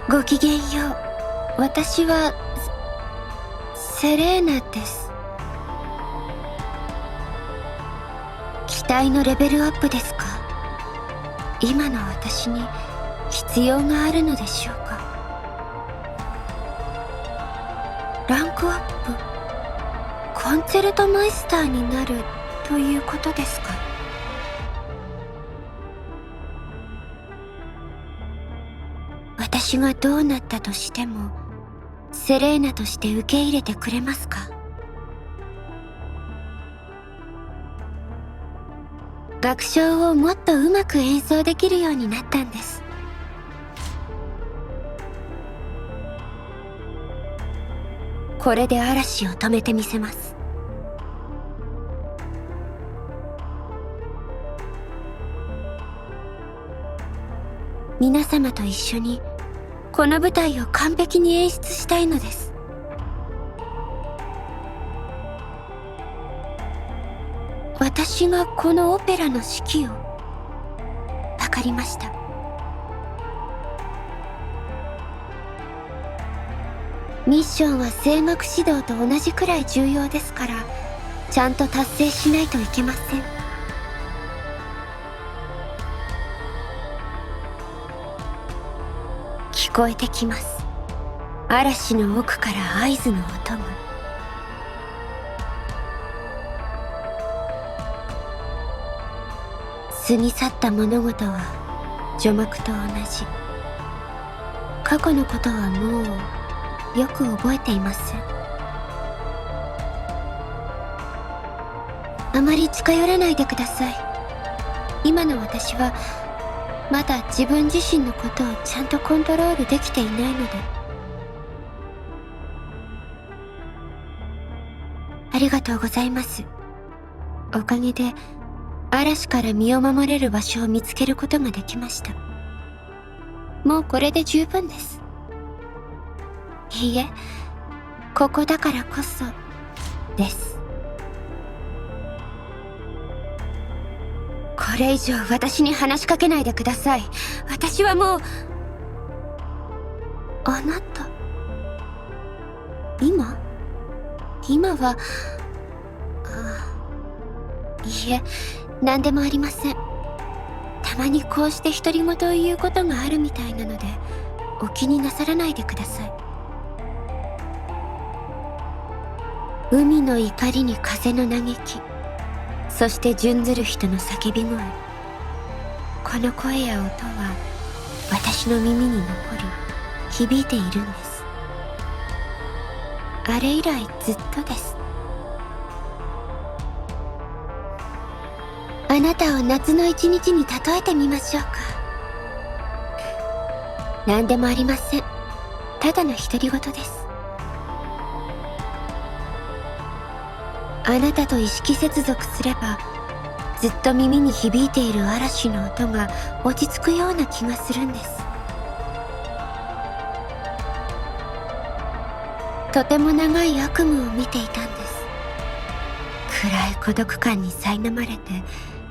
ごきげんよう。私はセレーナです。機体のレベルアップですか？今の私に必要があるのでしょうか？ランクアップ、コンチェルトマイスターになるということですか？私がどうなったとしてもセレーナとして受け入れてくれますか？楽章をもっとうまく演奏できるようになったんです。これで嵐を止めてみせます。皆様と一緒にこの舞台を完璧に演出したいのです。私がこのオペラの指揮を。わかりました。ミッションは声楽指導と同じくらい重要ですから、ちゃんと達成しないといけません。聞こえてきます。嵐の奥から合図の音が。過ぎ去った物事は序幕と同じ。過去のことはもうよく覚えていません。あまり近寄らないでください。今の私はまだ自分自身のことをちゃんとコントロールできていないので。ありがとうございます。おかげで嵐から身を守れる場所を見つけることができました。もうこれで十分です。いいえ、ここだからこそです。これ以上私に話しかけないでください。私はもう。あなた、今は、いいえ、何でもありません。たまにこうして独り言を言うことがあるみたいなので、お気になさらないでください。海の怒りに風の嘆き、そして準ずる人の叫び声。この声や音は私の耳に残り響いているんです。あれ以来ずっとです。あなたを夏の一日に例えてみましょうか。何でもありません。ただの独り言です。あなたと意識接続すれば、ずっと耳に響いている嵐の音が落ち着くような気がするんです。とても長い悪夢を見ていたんです。暗い孤独感に苛まれて、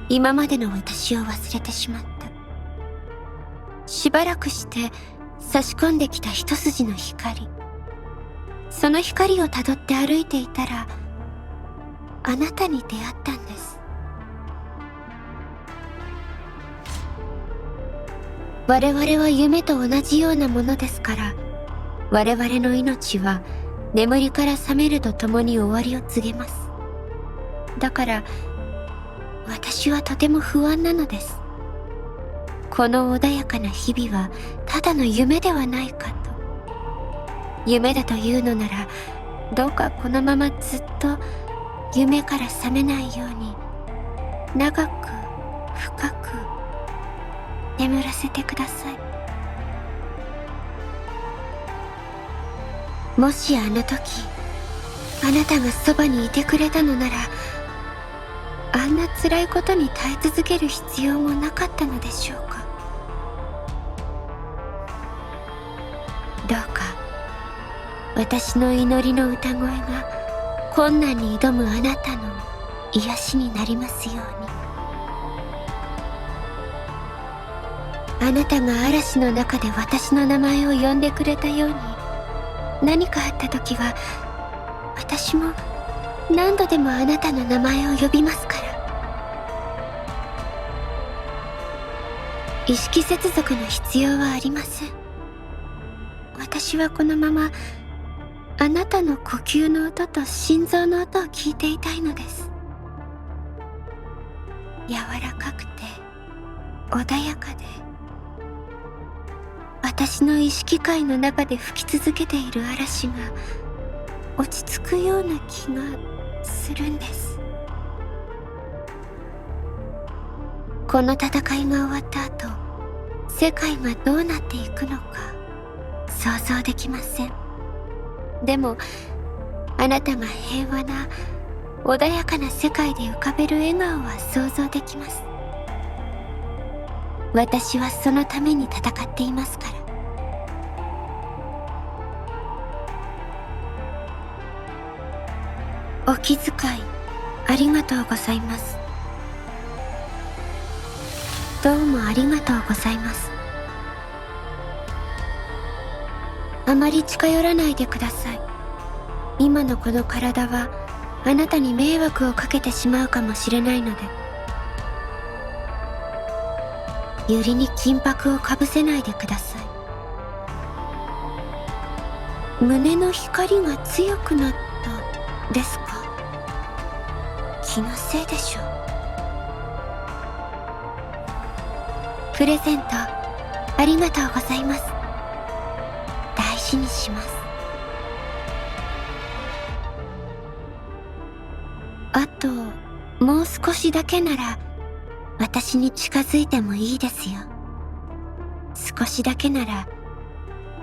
今までの私を忘れてしまった。しばらくして差し込んできた一筋の光。その光をたどって歩いていたら、あなたに出会ったんです。我々は夢と同じようなものですから、我々の命は眠りから覚めるとともに終わりを告げます。だから私はとても不安なのです。この穏やかな日々はただの夢ではないかと。夢だというのなら、どうかこのままずっと夢から覚めないように長く深く眠らせてください。もしあの時あなたがそばにいてくれたのなら、あんな辛いことに耐え続ける必要もなかったのでしょうか。どうか私の祈りの歌声が困難に挑むあなたの癒しになりますように。あなたが嵐の中で私の名前を呼んでくれたように、何かあった時は私も何度でもあなたの名前を呼びますから。意識接続の必要はありません。私はこのままあなたの呼吸の音と心臓の音を聞いていたいのです。柔らかくて穏やかで、私の意識界の中で吹き続けている嵐が落ち着くような気がするんです。この戦いが終わった後、世界がどうなっていくのか想像できません。でもあなたが平和な穏やかな世界で浮かべる笑顔は想像できます。私はそのために戦っていますから。お気遣いありがとうございます。どうもありがとうございます。あまり近寄らないでください。今のこの体はあなたに迷惑をかけてしまうかもしれないので。百合に金箔をかぶせないでください。胸の光が強くなったですか？気のせいでしょう。プレゼントありがとうございます。大事にします。あともう少しだけなら私に近づいてもいいですよ。少しだけなら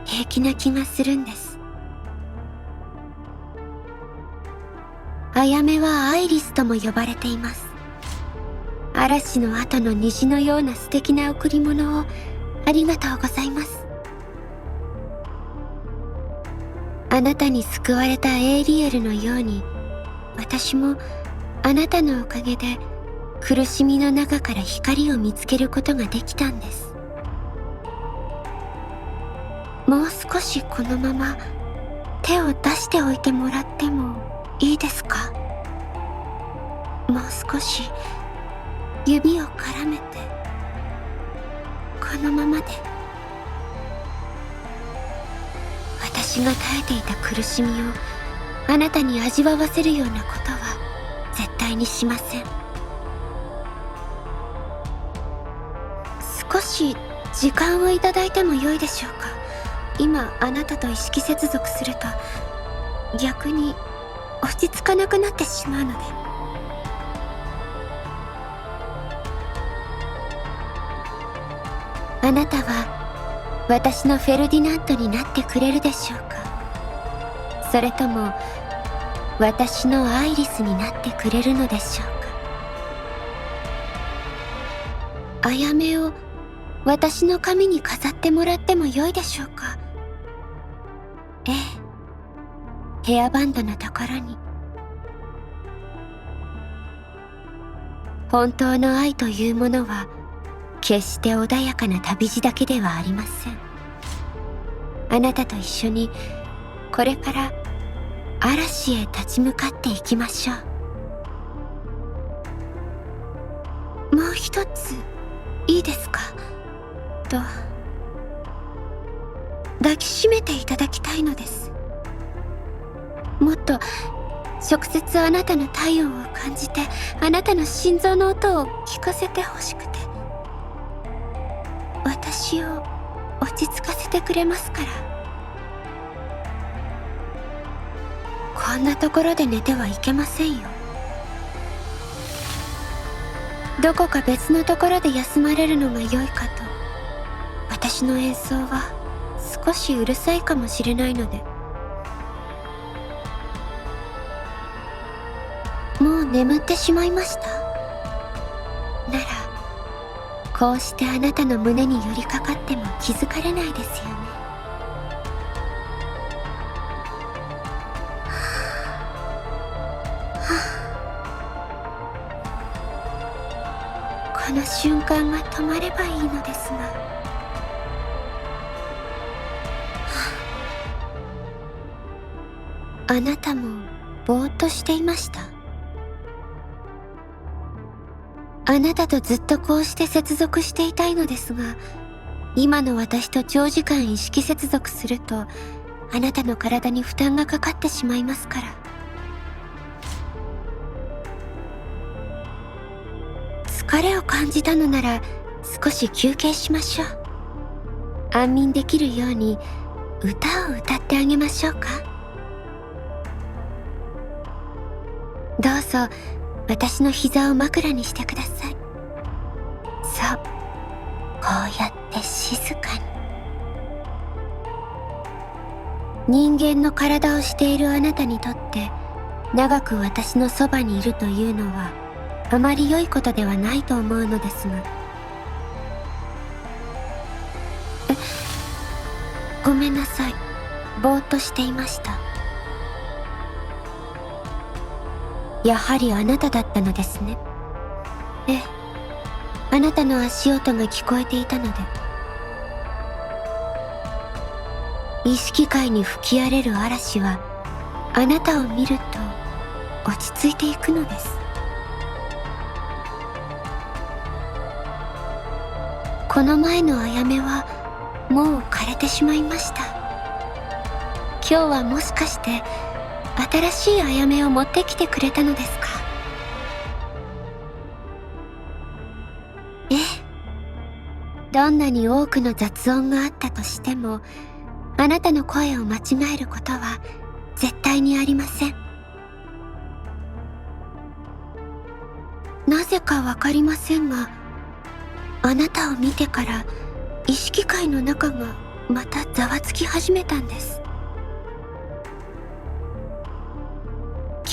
平気な気がするんです。あやめはアイリスとも呼ばれています。嵐の後の虹のような素敵な贈り物をありがとうございます。あなたに救われたエーリエルのように、私もあなたのおかげで苦しみの中から光を見つけることができたんです。もう少しこのまま手を出しておいてもらってもいいですか？もう少し指を絡めて、このままで。私が耐えていた苦しみをあなたに味わわせるようなことは絶対にしません。少し時間をいただいてもよいでしょうか？今あなたと意識接続すると逆に落ち着かなくなってしまうので。あなたは私のフェルディナントになってくれるでしょうか？それとも私のアイリスになってくれるのでしょうか？あやめを私の髪に飾ってもらってもよいでしょうか？ええ、ヘアバンドのところに。本当の愛というものは決して穏やかな旅路だけではありません。あなたと一緒にこれから嵐へ立ち向かっていきましょう。もう一ついいですか？抱きしめていただきたいのです。もっと直接あなたの体温を感じて、あなたの心臓の音を聞かせてほしくて。私を落ち着かせてくれますから。こんなところで寝てはいけませんよ。どこか別のところで休まれるのが良いかと。私の演奏は少しうるさいかもしれないので。もう眠ってしまいました。ならこうしてあなたの胸に寄りかかっても気づかれないですよね。この瞬間が止まればいいのですが。あなたもぼーっとしていました。あなたとずっとこうして接続していたいのですが、今の私と長時間意識接続すると、あなたの体に負担がかかってしまいますから。疲れを感じたのなら少し休憩しましょう。安眠できるように歌を歌ってあげましょうか。どうぞ私の膝を枕にしてください。そう、こうやって静かに。人間の体をしているあなたにとって長く私のそばにいるというのはあまり良いことではないと思うのですが。ごめんなさい、ぼーっとしていました。やはりあなただったのですね。ええ、あなたの足音が聞こえていたので。意識界に吹き荒れる嵐はあなたを見ると落ち着いていくのです。この前のあやめはもう枯れてしまいました。今日はもしかして新しいあやめを持ってきてくれたのですか。ええ、どんなに多くの雑音があったとしても、あなたの声を間違えることは絶対にありません。なぜかわかりませんが、あなたを見てから意識界の中がまたざわつき始めたんです。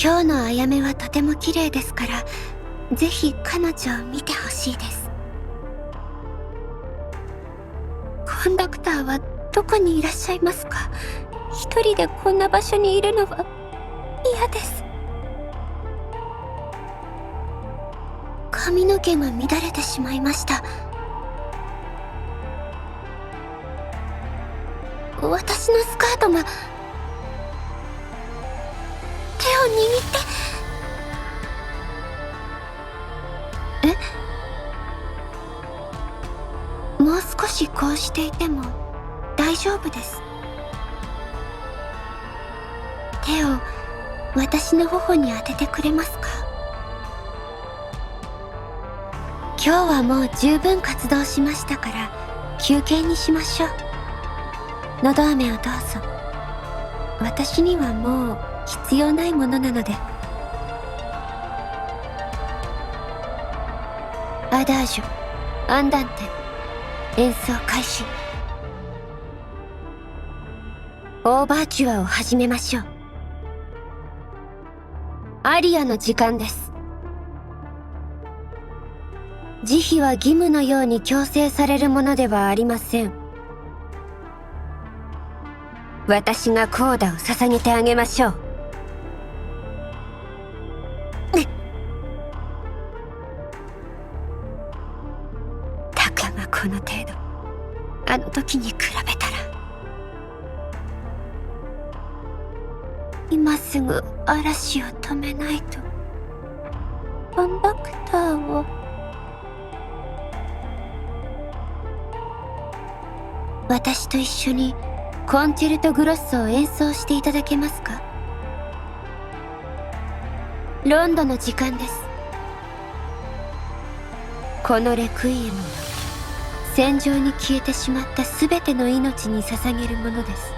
今日のあやめはとても綺麗ですから、ぜひ彼女を見てほしいです。コンダクターはどこにいらっしゃいますか？一人でこんな場所にいるのは嫌です。髪の毛が乱れてしまいました。私のスカートが。手を握って。え？もう少しこうしていても大丈夫です。手を私の頬に当ててくれますか？今日はもう十分活動しましたから休憩にしましょう。のど飴をどうぞ。私にはもう必要ないものなので。アダージュ、アンダンテ、演奏開始。オーバーチュアを始めましょう。アリアの時間です。慈悲は義務のように強制されるものではありません。私がコーダを捧げてあげましょう。たかがこの程度、あの時に比べたら。今すぐ嵐を止めないと。コンダクターを。私と一緒にコンチェルトグロッソを演奏していただけますか？ロンドの時間です。このレクイエムは戦場に消えてしまった全ての命に捧げるものです。